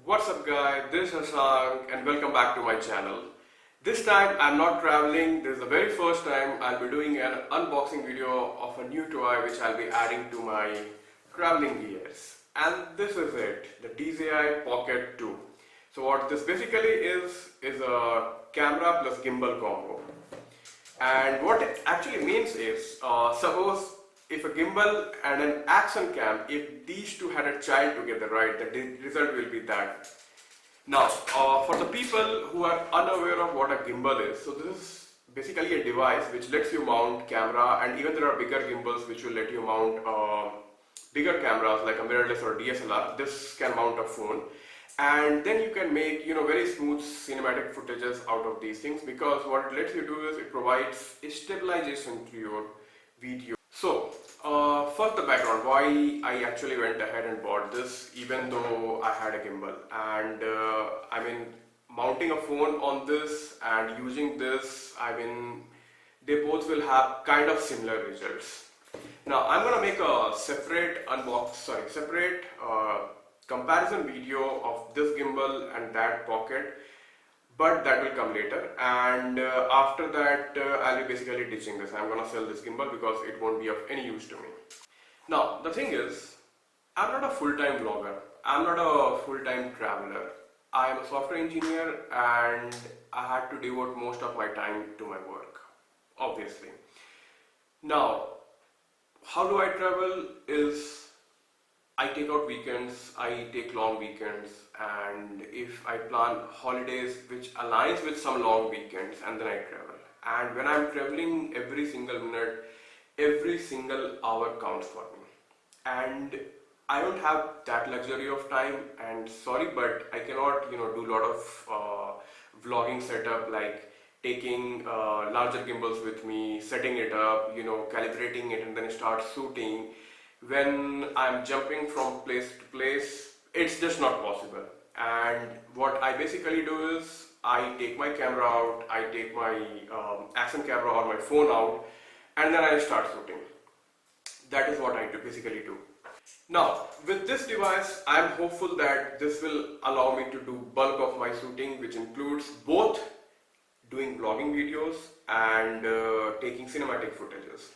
What's up guys, this is Shashank and welcome back to my channel. This time I'm not traveling. This is the very first time I'll be doing an unboxing video of a new toy which I'll be adding to my traveling gears. And this is it, the DJI Pocket 2. So what this basically is a camera plus gimbal combo. And what it actually means is, suppose if a gimbal and an action cam, if these two had a child together, right, the result will be that. Now, for the people who are unaware of what a gimbal is, so this is basically a device which lets you mount camera, and even there are bigger gimbals which will let you mount bigger cameras like a mirrorless or DSLR. This can mount a phone, and then you can make very smooth cinematic footages out of these things, because what it lets you do is it provides a stabilization to your video. So first the background, why I actually went ahead and bought this even though I had a gimbal. And I mean, mounting a phone on this and using this, I mean, they both will have kind of similar results. Now I'm gonna make a separate comparison video of this gimbal and that Pocket, but that will come later. And after that I'll be basically ditching this. I'm gonna sell this gimbal because it won't be of any use to me. Now the thing is, I'm not a full-time vlogger, I'm not a full-time traveler. I am a software engineer and I had to devote most of my time to my work, obviously. Now how do I travel is, I take out weekends, I take long weekends, and if I plan holidays which aligns with some long weekends, and then I travel. And when I'm traveling, every single minute, every single hour counts for me. And I don't have that luxury of time, and sorry, but I cannot do a lot of vlogging setup, like taking larger gimbals with me, setting it up, calibrating it, and then start shooting. When I'm jumping from place to place, it's just not possible. And what I basically do is, I take my camera out, I take my action camera or my phone out, and then I start shooting. That is what I basically do. Now with this device, I'm hopeful that this will allow me to do bulk of my shooting, which includes both doing vlogging videos and taking cinematic footages.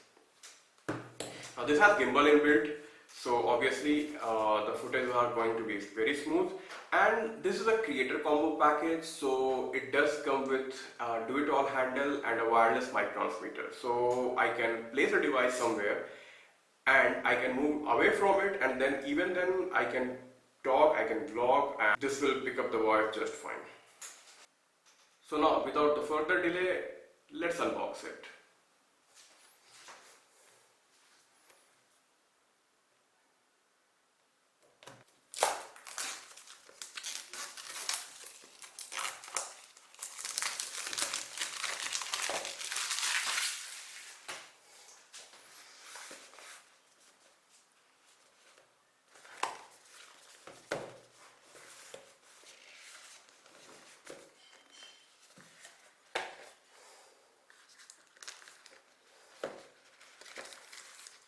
Now this has gimbal inbuilt, so obviously the footage are going to be very smooth. And this is a creator combo package, so it does come with a do-it-all handle and a wireless mic transmitter. So I can place a device somewhere and I can move away from it, and then even then I can talk, I can vlog, and this will pick up the voice just fine. So now without the further delay, let's unbox it.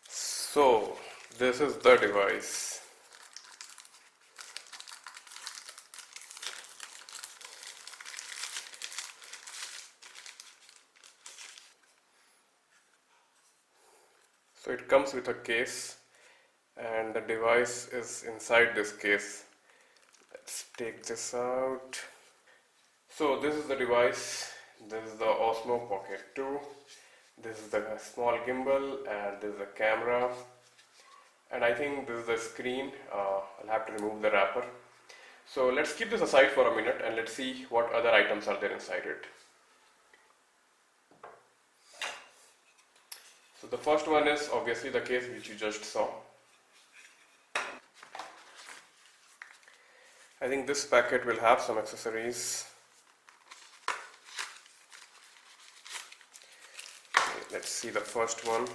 So this is the device. So it comes with a case and the device is inside this case. Let's take this out. So this is the device. This is the Osmo Pocket 2. This is the small gimbal, and this is the camera, and I think this is the screen. I'll have to remove the wrapper. So let's keep this aside for a minute and let's see what other items are there inside it. So the first one is obviously the case which you just saw. I think this packet will have some accessories. Let's see the first one.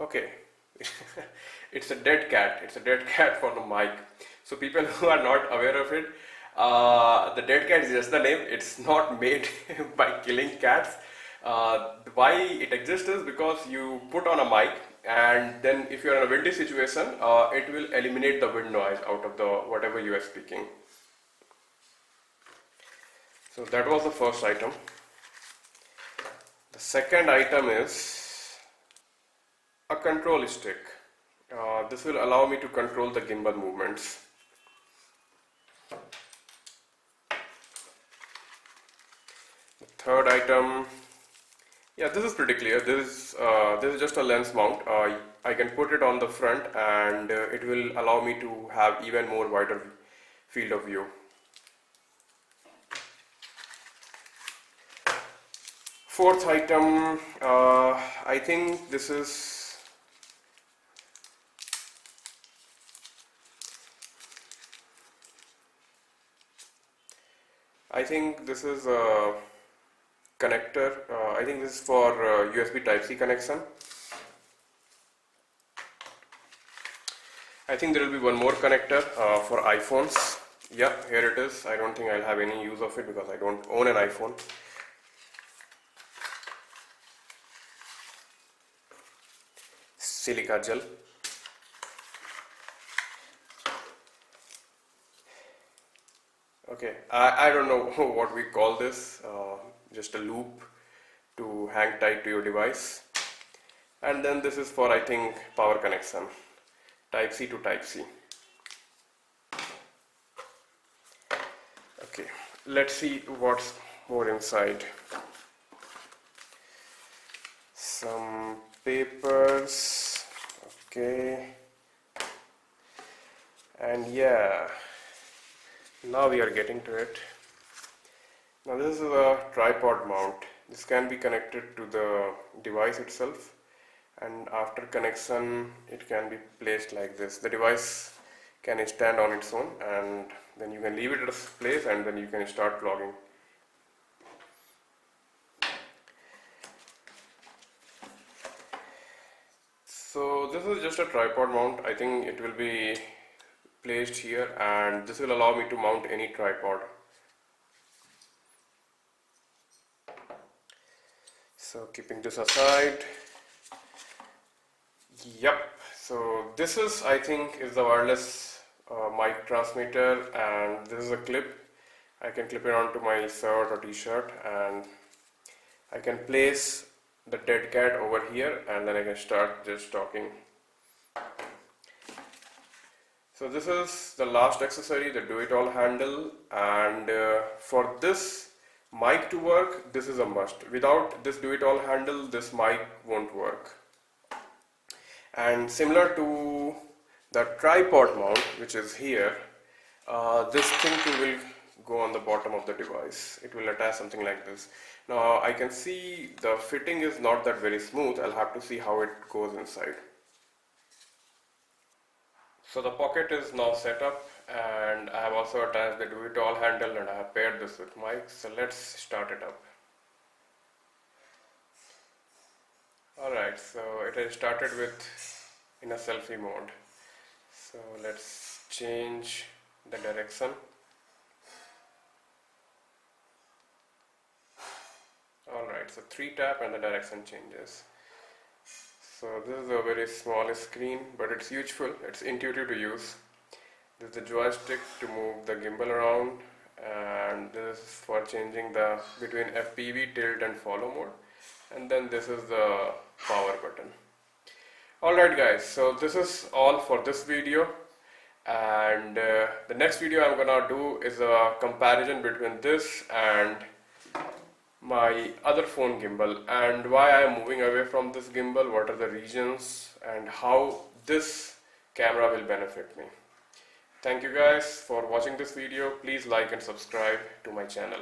Okay, it's a dead cat. It's a dead cat for the mic. So people who are not aware of it, The dead cat is just the name. It's not made by killing cats. Why it exists is because you put on a mic, and then if you're in a windy situation, it will eliminate the wind noise out of the whatever you are speaking. So that was the first item. The second item is a control stick. This will allow me to control the gimbal movements. The third item, yeah, this is pretty clear. This is just a lens mount. I can put it on the front, and it will allow me to have even more wider field of view. Fourth item, I think this is a connector. I think this is for USB Type-C connection. I think there will be one more connector for iPhones. Yeah, here it is. I don't think I'll have any use of it because I don't own an iPhone. Silica gel. Okay, I don't know what we call this, just a loop to hang tight to your device. And then this is for, I think, power connection, Type-C to Type-C. Okay, let's see what's more inside. Some papers, okay, and yeah, now we are getting to it. Now this is a tripod mount. This can be connected to the device itself, and after connection it can be placed like this. The device can stand on its own, and then you can leave it at its place, and then you can start vlogging. So this is just a tripod mount. I think it will be placed here, and this will allow me to mount any tripod. So keeping this aside, yep, so this is, I think, is the wireless mic transmitter, and this is a clip. I can clip it onto my shirt or t-shirt, and I can place the dead cat over here, and then I can start just talking. So this is the last accessory, the do-it-all handle, and for this mic to work, this is a must. Without this do-it-all handle, this mic won't work. And similar to the tripod mount, which is here, this thing too will go on the bottom of the device. It will attach something like this. Now I can see the fitting is not that very smooth. I'll have to see how it goes inside. So the pocket is now set up, and I have also attached the do-it-all handle, and I have paired this with mic. So let's start it up. Alright, so it has started in a selfie mode. So let's change the direction. Alright, so 3 tap and the direction changes. So this is a very small screen, but it's useful, it's intuitive to use. This is the joystick to move the gimbal around, and this is for changing the between FPV, tilt and follow mode. And then this is the power button. Alright guys, so this is all for this video, and the next video I'm gonna do is a comparison between this and my other phone gimbal, and why I am moving away from this gimbal, what are the reasons, and how this camera will benefit me. Thank you guys for watching this video. Please like and subscribe to my channel.